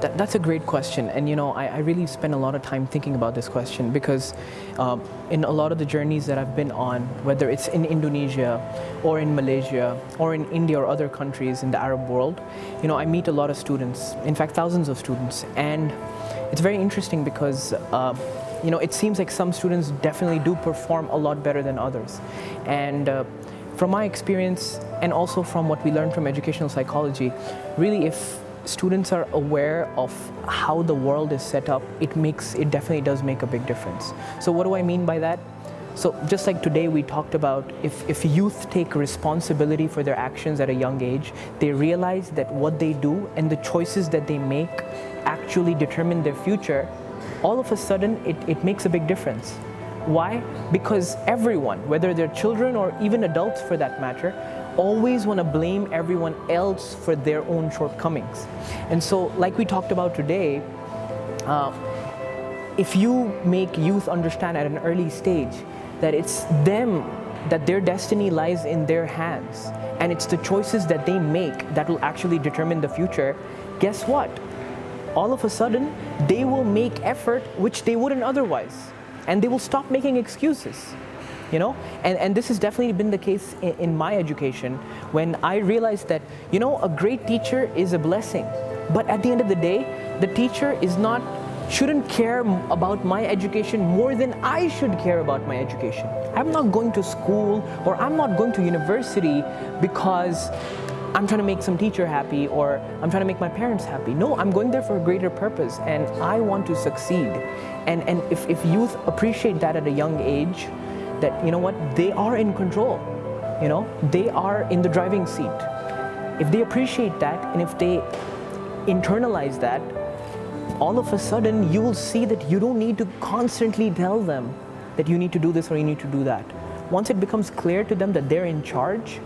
That's a great question, and I really spend a lot of time thinking about this question because in a lot of the journeys that I've been on, whether it's in Indonesia or in Malaysia or in India or other countries in the Arab world, I meet a lot of students, in fact thousands of students, and it's very interesting because it seems like some students definitely do perform a lot better than others. And from my experience and also from what we learned from educational psychology, really if students are aware of how the world is set up, it definitely does make a big difference. So what do I mean by that? So just like today we talked about, if youth take responsibility for their actions at a young age, they realize that what they do and the choices that they make actually determine their future, all of a sudden it makes a big difference. Why? Because everyone, whether they're children or even adults for that matter, always want to blame everyone else for their own shortcomings. And so, like we talked about today, if you make youth understand at an early stage that it's them, that their destiny lies in their hands, and it's the choices that they make that will actually determine the future, guess what? All of a sudden, they will make effort which they wouldn't otherwise, and they will stop making excuses. And this has definitely been the case in my education when I realized that, a great teacher is a blessing. But at the end of the day, the teacher shouldn't care about my education more than I should care about my education. I'm not going to school or I'm not going to university because I'm trying to make some teacher happy or I'm trying to make my parents happy. No, I'm going there for a greater purpose and I want to succeed. And if youth appreciate that at a young age, that they are in control, they are in the driving seat. If they appreciate that and if they internalize that, all of a sudden you will see that you don't need to constantly tell them that you need to do this or you need to do that. Once it becomes clear to them that they're in charge,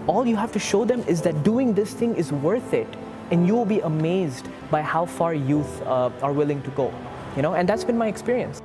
all you have to show them is that doing this thing is worth it, and you will be amazed by how far youth are willing to go. And that's been my experience.